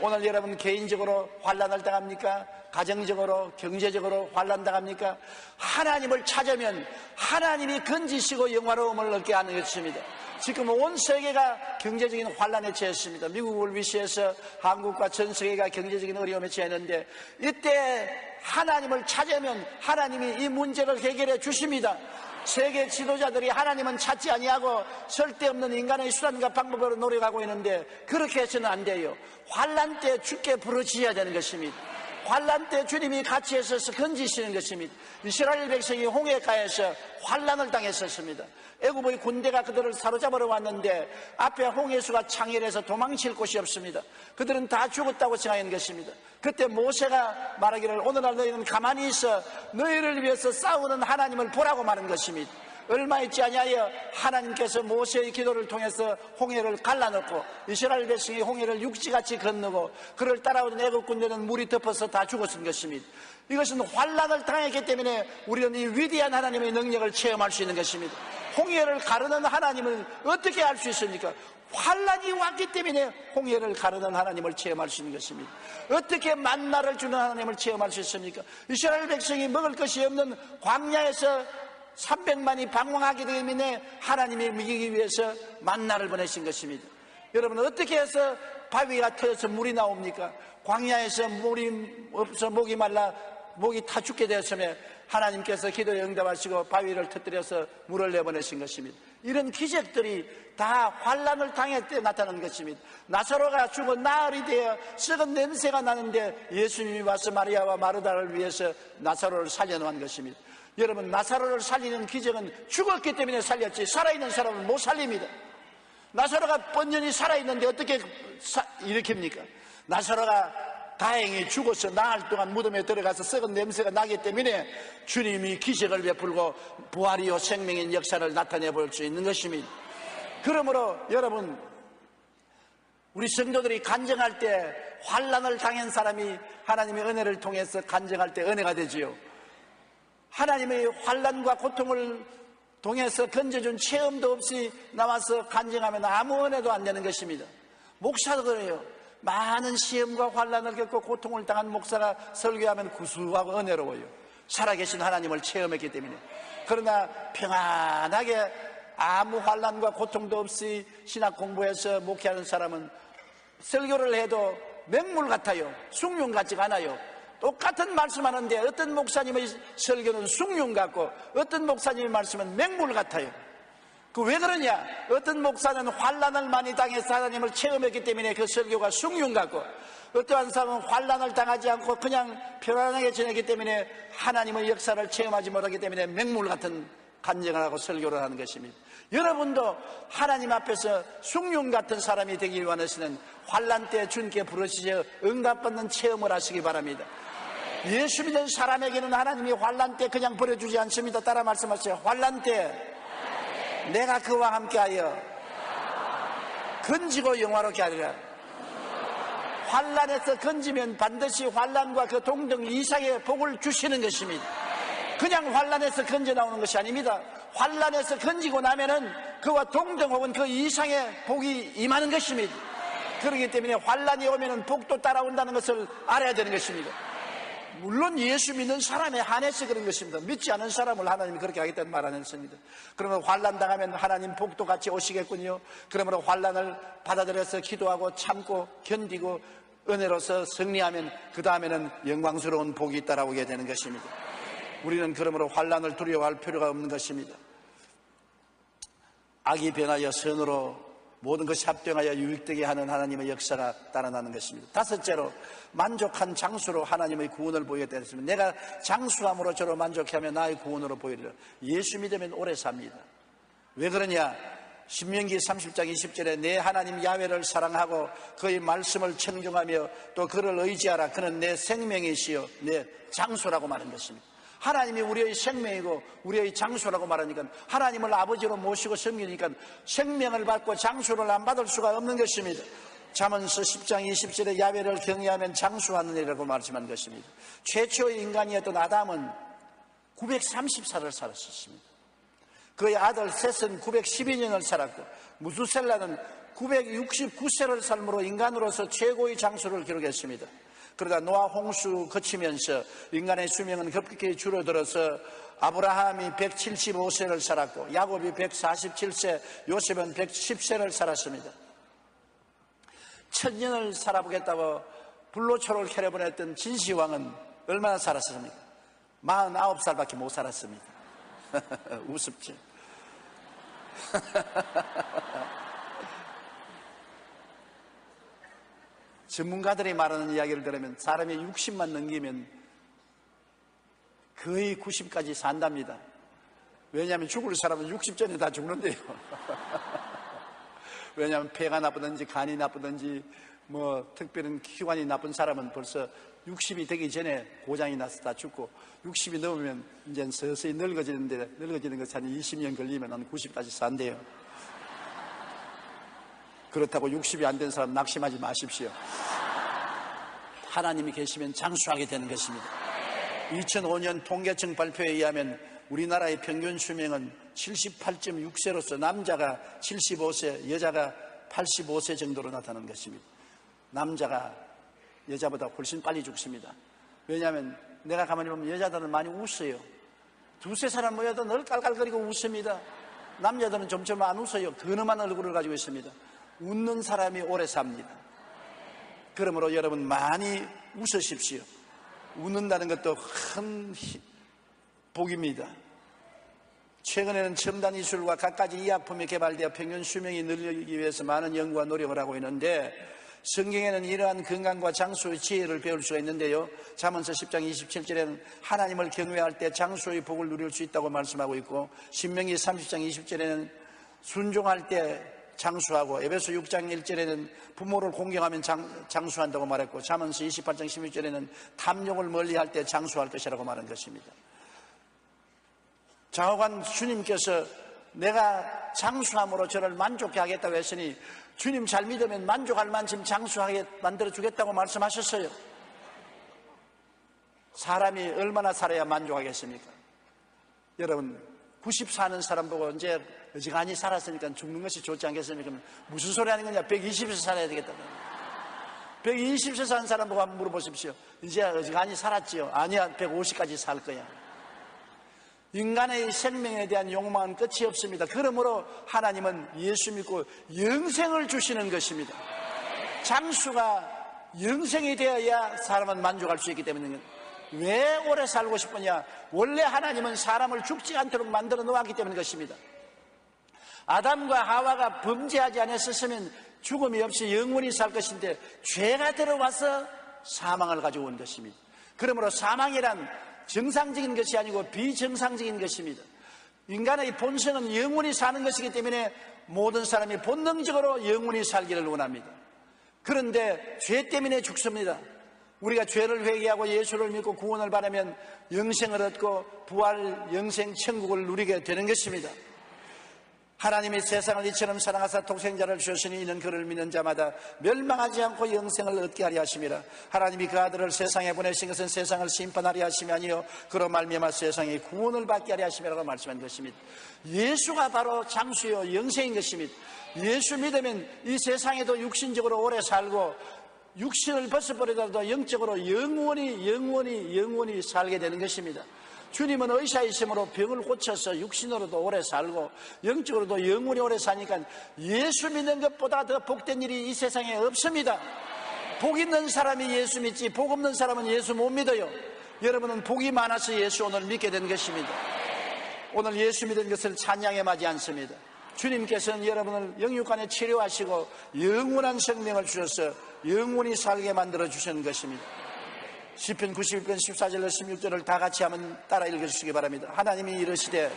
오늘 여러분 개인적으로 환난을 당합니까? 가정적으로, 경제적으로 환난 당합니까? 하나님을 찾으면 하나님이 건지시고 영화로움을 얻게 하는 것입니다. 지금 온 세계가 경제적인 환난에 처했습니다. 미국을 위시해서 한국과 전 세계가 경제적인 어려움에 처했는데 이때 하나님을 찾으면 하나님이 이 문제를 해결해 주십니다. 세계 지도자들이 하나님은 찾지 아니하고 쓸데없는 인간의 수단과 방법으로 노력하고 있는데 그렇게 해서는 안 돼요. 환난 때 주께 부르짖어야 되는 것입니다. 환난 때 주님이 같이 있어서 건지시는 것입니다. 이스라엘 백성이 홍해가에서 환난을 당했었습니다. 애굽의 군대가 그들을 사로잡으러 왔는데 앞에 홍해수가 창렬해서 도망칠 곳이 없습니다. 그들은 다 죽었다고 생각한 것입니다. 그때 모세가 말하기를 오늘날 너희는 가만히 있어 너희를 위해서 싸우는 하나님을 보라고 말한 것입니다. 얼마 있지 아니하여 하나님께서 모세의 기도를 통해서 홍해를 갈라놓고 이스라엘 백성이 홍해를 육지같이 건너고 그를 따라오던 애굽 군대는 물이 덮어서 다 죽었은 것입니다. 이것은 환난을 당했기 때문에 우리는 이 위대한 하나님의 능력을 체험할 수 있는 것입니다. 홍해를 가르는 하나님을 어떻게 알 수 있습니까? 환난이 왔기 때문에 홍해를 가르는 하나님을 체험할 수 있는 것입니다. 어떻게 만나를 주는 하나님을 체험할 수 있습니까? 이스라엘 백성이 먹을 것이 없는 광야에서 300만이 방황하기 때문에 하나님이 먹이기 위해서 만나를 보내신 것입니다. 여러분 어떻게 해서 바위가 터져서 물이 나옵니까? 광야에서 물이 없어 목이 말라 목이 타 죽게 되었으면 하나님께서 기도에 응답하시고 바위를 터뜨려서 물을 내보내신 것입니다. 이런 기적들이 다 환난을 당할 때 나타난 것입니다. 나사로가 죽어 나흘이 되어 썩은 냄새가 나는데 예수님이 와서 마리아와 마르다를 위해서 나사로를 살려놓은 것입니다. 여러분 나사로를 살리는 기적은 죽었기 때문에 살렸지 살아있는 사람은 못 살립니다. 나사로가 뻔연히 살아있는데 어떻게 일으킵니까? 나사로가 다행히 죽어서 나흘 동안 무덤에 들어가서 썩은 냄새가 나기 때문에 주님이 기적을 베풀고 부활이요 생명인 역사를 나타내 볼 수 있는 것입니다. 그러므로 여러분 우리 성도들이 간증할 때 환난을 당한 사람이 하나님의 은혜를 통해서 간증할 때 은혜가 되지요. 하나님의 환난과 고통을 통해서 건져준 체험도 없이 나와서 간증하면 아무 은혜도 안 되는 것입니다. 목사도 그래요. 많은 시험과 환난을 겪고 고통을 당한 목사가 설교하면 구수하고 은혜로워요. 살아계신 하나님을 체험했기 때문에. 그러나 평안하게 아무 환난과 고통도 없이 신학 공부해서 목회하는 사람은 설교를 해도 맹물 같아요. 숭늉 같지가 않아요. 똑같은 말씀하는데 어떤 목사님의 설교는 숭늉 같고 어떤 목사님의 말씀은 맹물 같아요. 그 왜 그러냐? 어떤 목사는 환난을 많이 당해서 하나님을 체험했기 때문에 그 설교가 숭늉 같고 어떠한 사람은 환난을 당하지 않고 그냥 편안하게 지내기 때문에 하나님의 역사를 체험하지 못하기 때문에 맹물 같은 간증을 하고 설교를 하는 것입니다. 여러분도 하나님 앞에서 숭늉 같은 사람이 되길 원하시는 환난 때 주님께 부르시어 응답받는 체험을 하시기 바랍니다. 예수 믿는 사람에게는 하나님이 환난 때 그냥 버려주지 않습니다. 따라 말씀하세요. 환난 때 내가 그와 함께하여 건지고 영화롭게 하리라. 환난에서 건지면 반드시 환난과 그 동등 이상의 복을 주시는 것입니다. 그냥 환난에서 건져 나오는 것이 아닙니다. 환난에서 건지고 나면은 그와 동등 혹은 그 이상의 복이 임하는 것입니다. 그렇기 때문에 환난이 오면은 복도 따라온다는 것을 알아야 되는 것입니다. 물론 예수 믿는 사람에 한해서 그런 것입니다. 믿지 않은 사람을 하나님이 그렇게 하겠다는 말 안 했습니다. 그러면 환난 당하면 하나님 복도 같이 오시겠군요. 그러므로 환난을 받아들여서 기도하고 참고 견디고 은혜로서 승리하면 그 다음에는 영광스러운 복이 따라오게 되는 것입니다. 우리는 그러므로 환난을 두려워할 필요가 없는 것입니다. 악이 변하여 선으로 모든 것이 합병하여 유익되게 하는 하나님의 역사가 따라나는 것입니다. 다섯째로 만족한 장수로 하나님의 구원을 보이게 되었습니다. 내가 장수함으로 저로 만족하면 나의 구원으로 보이리라. 예수 믿으면 오래 삽니다. 왜 그러냐? 신명기 30장 20절에 내 하나님 야훼를 사랑하고 그의 말씀을 청종하며 또 그를 의지하라. 그는 내 생명이시여 내 장수라고 말한 것입니다. 하나님이 우리의 생명이고 우리의 장수라고 말하니까 하나님을 아버지로 모시고 섬기니까 생명을 받고 장수를 안 받을 수가 없는 것입니다. 잠언서 10장 20절에 야훼를 경외하면 장수하느니라고 말씀한 것입니다. 최초의 인간이었던 아담은 930살을 살았었습니다. 그의 아들 셋은 912년을 살았고 무수셀라는 969세를 삶으로 인간으로서 최고의 장수를 기록했습니다. 그러다 노아 홍수 거치면서 인간의 수명은 급격히 줄어들어서 아브라함이 175세를 살았고 야곱이 147세, 요셉은 110세를 살았습니다. 1000년을 살아보겠다고 불로초를 캐려보냈던 진시황은 얼마나 살았습니까? 49살밖에 못 살았습니다. 우습죠. 전문가들이 말하는 이야기를 들으면 사람이 60만 넘기면 거의 90까지 산답니다. 왜냐하면 죽을 사람은 60 전에 다 죽는데요. 왜냐하면 폐가 나쁘든지 간이 나쁘든지 뭐 특별한 기관이 나쁜 사람은 벌써 60이 되기 전에 고장이 나서 다 죽고 60이 넘으면 이제 서서히 늙어지는데 늙어지는 것이 한 20년 걸리면 한 90까지 산대요. 그렇다고 60이 안 된 사람 낙심하지 마십시오. 하나님이 계시면 장수하게 되는 것입니다. 2005년 통계청 발표에 의하면 우리나라의 평균 수명은 78.6세로서 남자가 75세, 여자가 85세 정도로 나타나는 것입니다. 남자가 여자보다 훨씬 빨리 죽습니다. 왜냐하면 내가 가만히 보면 여자들은 많이 웃어요. 두세 사람 모여도 늘 깔깔거리고 웃습니다. 남자들은 점점 안 웃어요. 근엄한 얼굴을 가지고 있습니다. 웃는 사람이 오래 삽니다. 그러므로 여러분 많이 웃으십시오. 웃는다는 것도 큰 복입니다. 최근에는 첨단 기술과 갖가지 의약품이 개발되어 평균 수명이 늘리기 위해서 많은 연구와 노력을 하고 있는데 성경에는 이러한 건강과 장수의 지혜를 배울 수가 있는데요. 잠언서 10장 27절에는 하나님을 경외할 때 장수의 복을 누릴 수 있다고 말씀하고 있고 신명기 30장 20절에는 순종할 때 장수하고 에베소 6장 1절에는 부모를 공경하면 장수한다고 말했고 잠언서 28장 16절에는 탐욕을 멀리할 때 장수할 것이라고 말한 것입니다. 좌우간 주님께서 내가 장수함으로 저를 만족해 하겠다고 했으니 주님 잘 믿으면 만족할 만큼 장수하게 만들어 주겠다고 말씀하셨어요. 사람이 얼마나 살아야 만족하겠습니까? 여러분 90 사는 사람 보고 이제 어지간히 살았으니까 죽는 것이 좋지 않겠습니까? 무슨 소리 하는 거냐? 120세 살아야 되겠다. 120세 사는 사람 보고 한번 물어보십시오. 이제 어지간히 살았지요? 아니야, 150까지 살 거야. 인간의 생명에 대한 욕망은 끝이 없습니다. 그러므로 하나님은 예수 믿고 영생을 주시는 것입니다. 장수가 영생이 되어야 사람은 만족할 수 있기 때문입니다. 왜 오래 살고 싶으냐? 원래 하나님은 사람을 죽지 않도록 만들어 놓았기 때문인 것입니다. 아담과 하와가 범죄하지 않았었으면 죽음이 없이 영원히 살 것인데 죄가 들어와서 사망을 가지고 온 것입니다. 그러므로 사망이란 정상적인 것이 아니고 비정상적인 것입니다. 인간의 본성은 영원히 사는 것이기 때문에 모든 사람이 본능적으로 영원히 살기를 원합니다. 그런데 죄 때문에 죽습니다. 우리가 죄를 회개하고 예수를 믿고 구원을 받으면 영생을 얻고 부활, 영생, 천국을 누리게 되는 것입니다. 하나님이 세상을 이처럼 사랑하사 독생자를 주셨으니 이는 그를 믿는 자마다 멸망하지 않고 영생을 얻게 하려 하심이라. 하나님이 그 아들을 세상에 보내신 것은 세상을 심판하려 하심이 아니요 그로 말미암아 세상이 구원을 받게 하려 하심이라고 말씀한 것입니다. 예수가 바로 장수요 영생인 것입니다. 예수 믿으면 이 세상에도 육신적으로 오래 살고 육신을 벗어버리더라도 영적으로 영원히 살게 되는 것입니다. 주님은 의사이심으로 병을 고쳐서 육신으로도 오래 살고 영적으로도 영원히 오래 사니까 예수 믿는 것보다 더 복된 일이 이 세상에 없습니다. 복 있는 사람이 예수 믿지 복 없는 사람은 예수 못 믿어요. 여러분은 복이 많아서 예수 오늘 믿게 된 것입니다. 오늘 예수 믿은 것을 찬양해 마지 않습니다. 주님께서는 여러분을 영육간에 치료하시고 영원한 생명을 주셔서 영원히 살게 만들어 주시는 것입니다. 시편 91편 14절로 16절을 다 같이 한번 따라 읽어주시기 바랍니다. 하나님이 이르시되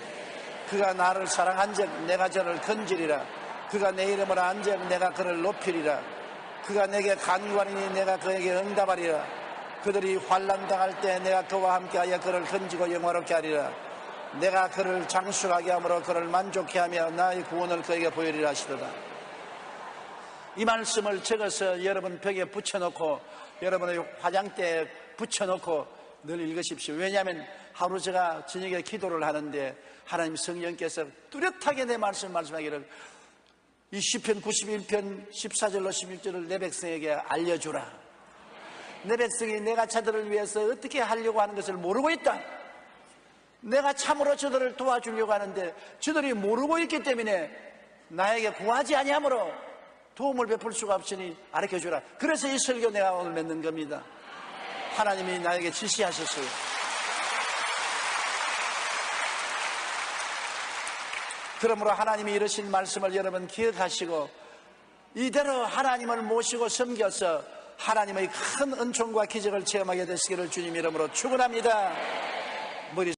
그가 나를 사랑한즉 내가 저를 건지리라. 그가 내 이름을 안즉 내가 그를 높이리라. 그가 내게 간구하니 내가 그에게 응답하리라. 그들이 환난 당할 때 내가 그와 함께하여 그를 건지고 영화롭게 하리라. 내가 그를 장수하게 함으로 그를 만족케 하며 나의 구원을 그에게 보이리라 하시도다. 이 말씀을 적어서 여러분 벽에 붙여놓고 여러분의 화장대에 붙여놓고 늘 읽으십시오. 왜냐하면 하루 제가 저녁에 기도를 하는데 하나님 성령께서 뚜렷하게 내 말씀하기를 이 시편 91편 14절로 16절을 내 백성에게 알려주라. 내 백성이 내가 저들을 위해서 어떻게 하려고 하는 것을 모르고 있다. 내가 참으로 저들을 도와주려고 하는데 저들이 모르고 있기 때문에 나에게 구하지 아니하므로 도움을 베풀 수가 없으니 가르쳐주라. 그래서 이 설교 내가 오늘 맺는 겁니다. 하나님이 나에게 지시하셨어요. 그러므로 하나님이 이러신 말씀을 여러분 기억하시고 이대로 하나님을 모시고 섬겨서 하나님의 큰 은총과 기적을 체험하게 되시기를 주님 이름으로 축원합니다. 머리